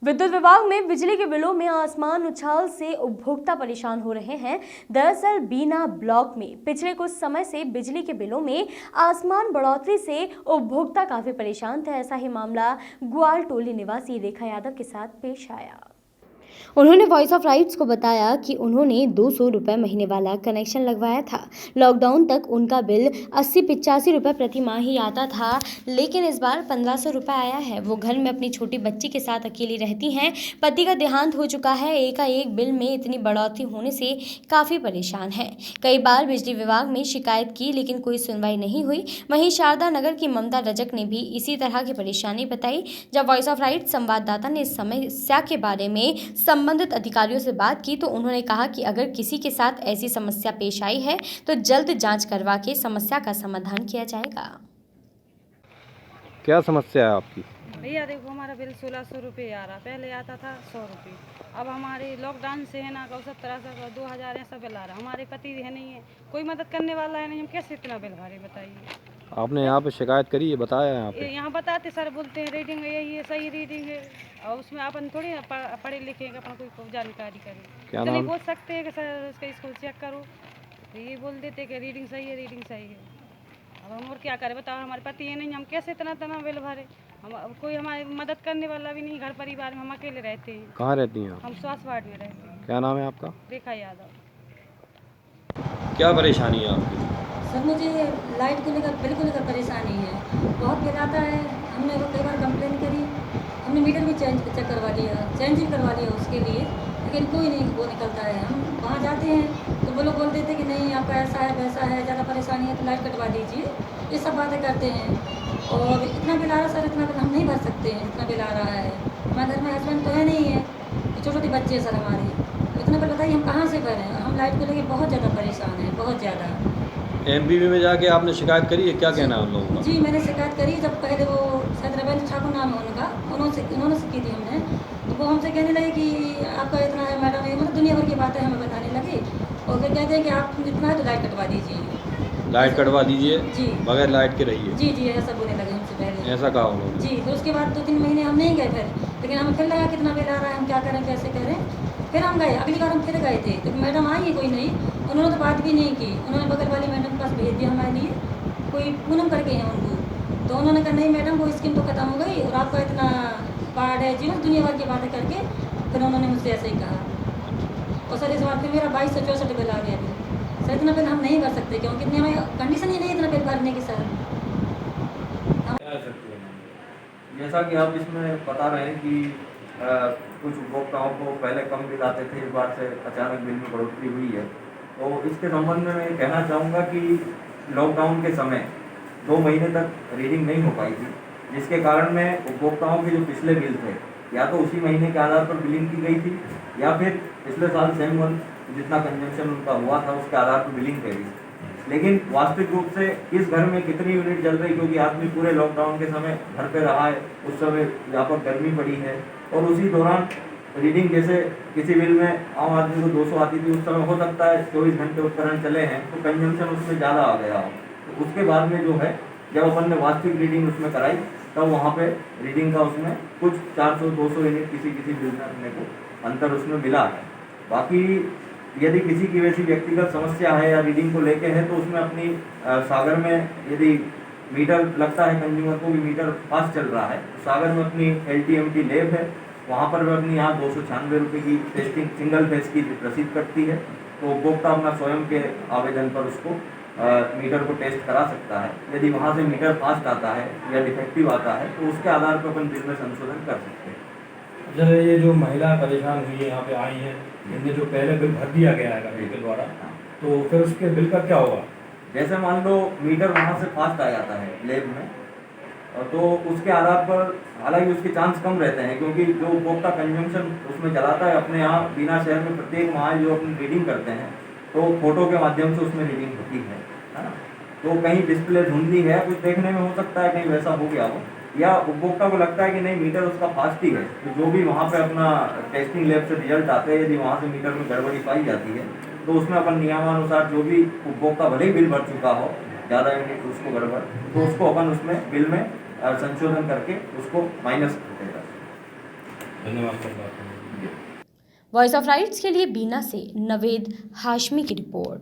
विद्युत विभाग में बिजली के बिलों में आसमान उछाल से उपभोक्ता परेशान हो रहे हैं। दरअसल बीना ब्लॉक में पिछले कुछ समय से बिजली के बिलों में आसमान बढ़ोतरी से उपभोक्ता काफी परेशान थे। ऐसा ही मामला ग्वाल टोली निवासी रेखा यादव के साथ पेश आया। उन्होंने वॉइस ऑफ राइट्स को बताया कि उन्होंने 200 रुपये महीने वाला कनेक्शन लगवाया था। लॉकडाउन तक उनका बिल 80-85 रुपये प्रति माह ही आता था, लेकिन इस बार 1500 रुपये आया है। वो घर में अपनी छोटी बच्ची के साथ अकेली रहती हैं। पति का देहांत हो चुका है। एकाएक बिल में इतनी बढ़ोतरी होने से काफ़ी परेशान है। कई बार बिजली विभाग में शिकायत की, लेकिन कोई सुनवाई नहीं हुई। वहीं शारदा नगर की ममता रजक ने भी इसी तरह की परेशानी बताई। जब वॉइस ऑफ राइट्स संवाददाता ने इस समस्या के बारे में संबंधित अधिकारियों से बात की तो उन्होंने कहा कि अगर किसी के साथ ऐसी समस्या पेश आई है तो जल्द जांच करवा के समस्या का समाधान किया जाएगा। क्या समस्या है आपकी? भैया देखो, हमारा बिल 1600 रुपये आ रहा, पहले आता था 100 रुपये। अब हमारे लॉकडाउन से है ना 2000 ऐसा बिल आ रहा। हमारे पति है नहीं है, कोई मदद करने वाला है नहीं, हम कैसे इतना बिल भरे बताइए। आपने यहाँ पे शिकायत करी है, बताया यहाँ पे? यहाँ बताते सर, बोलते हैं रीडिंग यही है, सही रीडिंग है, और उसमें अपन थोड़ी पढ़े लिखे हैं अपन कोई जानकारी करें। क्या तो नहीं नाम? बोल सकते हैं कि सर उसका स्कूल चेक करो, तो ये बोल देते कि रीडिंग सही है, रीडिंग सही है। अब हम और क्या करें बताओ, हमारे पति है नहीं, हम कैसे इतना बिल भरे। हम अब कोई हमारी मदद करने वाला भी नहीं, घर परिवार में हम अकेले रहते हैं। कहाँ रहती हैं आप? हम स्वास्थ्य वार्ड में रहते हैं। क्या नाम है आपका? रेखा यादव। क्या परेशानी है आपकी? सर मुझे लाइट को लेकर बिल को लेकर परेशानी है, बहुत बिल आता है। हमने कई बार कंप्लेन करी, हमने मीटर भी चेक करवा लिया, चेंज भी करवा लिया उसके लिए, लेकिन कोई नहीं वो निकलता है। हम वहाँ जाते हैं तो वो लोग बोल देते कि नहीं आपका ऐसा है वैसा है, ज़्यादा परेशानी है तो लाइट कटवा दीजिए, ये सब बातें करते हैं। और इतना बिल आ रहा सर, इतना बिल हम नहीं भर सकते हैं, इतना बिल आ रहा है। हमारे घर में हस्बैंड तो है नहीं है, छोटे छोटे बच्चे हैं सर हमारे, इतना बिल बताइए हम कहाँ से भरें। हम लाइट को लेकर बहुत ज़्यादा परेशान हैं, बहुत ज़्यादा। एमबीबी में जाके आपने शिकायत करी है, क्या कहना है उन लोगों का? जी मैंने शिकायत करी, जब पहले वो शायद रविंद्र ठाकुर नाम है उनका, उन्होंने से की थी हमने, तो वो हमसे कहने लगे कि आपका इतना है मैडम, ये मतलब दुनिया भर की बातें हमें बताने लगे। और फिर कहते हैं कि आप इतना है तो लाइट कटवा दीजिए। लाइट कटवा दीजिए जी, बगैर लाइट के रहिए। जी जी ऐसा बोलने लगे हमसे पहले। ऐसा कहा उन्होंने? जी, तो उसके बाद 2-3 महीने हम नहीं गए फिर, लेकिन हमें फिर लगा कितना बिल आ रहा है, हम क्या करें कैसे करें। फिर हम गए, अगली बार हम फिर गए थे तो मैडम आई है कोई नहीं, उन्होंने तो बात भी नहीं की। उन्होंने बगल वाली मैडम के पास भेज दिया हमारे लिए, कोई पूनम करके हैं उनको, तो उन्होंने कहा नहीं मैडम वो स्कीम तो खत्म हो गई और आपका इतना कार्ड है जी, दुनिया भर की बातें करके फिर उन्होंने मुझसे ऐसे ही कहा। और सर इस बार फिर मेरा 2264 बिल आ गया बिल। सर इतना बिल हम नहीं भर सकते क्योंकि इतनी हमें कंडीशन ही नहीं इतना बिल भरने की सर। जैसा कि आप इसमें बता रहे हैं कि कुछ उपभोक्ताओं को पहले कम बिल आते थे, इस बार से अचानक बिल में बढ़ोतरी हुई है, तो इसके संबंध में मैं कहना चाहूँगा कि लॉकडाउन के समय 2 महीने तक रीडिंग नहीं हो पाई थी, जिसके कारण में उपभोक्ताओं के जो पिछले बिल थे या तो उसी महीने के आधार पर बिलिंग की गई थी या फिर पिछले साल सेम मंथ जितना कंजम्पशन उनका हुआ था उसके आधार पर बिलिंग करी। लेकिन वास्तविक रूप से इस घर में कितनी यूनिट जल रही, क्योंकि आदमी पूरे लॉकडाउन के समय घर पे रहा है, उस समय व्यापक गर्मी पड़ी है और उसी दौरान रीडिंग जैसे किसी बिल में आम आदमी को 200 आती थी, उस समय हो सकता है 24 घंटे उपकरण चले हैं तो कंजम्पशन उसमें ज़्यादा आ गया हो। तो उसके बाद में जो है जब अपन ने वास्तविक रीडिंग उसमें कराई तब वहाँ पे रीडिंग का उसमें कुछ 400-200 यूनिट किसी बिल में अपने को अंतर उसमें मिला है। बाकी यदि किसी की वैसी व्यक्तिगत समस्या है या रीडिंग को लेके है तो उसमें अपनी सागर में यदि मीटर लगता है, कंज्यूमर को भी मीटर पास चल रहा है, तो सागर में अपनी LTMT लैब है, वहाँ पर भी अपनी यहाँ 296 रुपये की टेस्टिंग सिंगल फेस की रसीद कटती है। तो उपभोक्ता अपना स्वयं के आवेदन पर उसको मीटर को टेस्ट करा सकता है। यदि वहाँ से मीटर फास्ट आता है या डिफेक्टिव आता है तो उसके आधार पर अपन बिल में संशोधन कर सकते हैं। जैसे ये जो महिला परेशान हुई है यहाँ पे आई हैं, इनने जो पहले बिल भर दिया गया है कंपनी के द्वारा, तो फिर उसके बिल का क्या होगा? जैसे मान लो मीटर वहाँ से फास्ट आ जाता है लैब में, तो उसके आधार पर हालांकि उसके चांस कम रहते हैं, क्योंकि जो उपभोक्ता कंजम्पशन उसमें चलाता है अपने यहाँ बिना शहर में प्रत्येक माह जो अपनी रीडिंग करते हैं तो फोटो के माध्यम से उसमें रीडिंग होती है ना। तो कहीं डिस्प्ले धुंधली है, कुछ देखने में हो सकता है कहीं वैसा हो गया हो, या उपभोक्ता को लगता है कि नहीं मीटर उसका फास्ट ही है, तो जो भी वहाँ पे अपना टेस्टिंग लैब से रिजल्ट आते हैं यदि वहाँ से मीटर में गड़बड़ी पाई जाती है तो उसमें अपन नियमानुसार जो भी उपभोक्ता भले ही बिल भर चुका हो ज़्यादा यूनिट उसको गड़बड़, तो उसको अपन उसमें बिल में संशोधन करके उसको माइनस करेगा। धन्यवाद सर। वॉइस ऑफ राइट्स के लिए बीना से नवेद हाशमी की रिपोर्ट।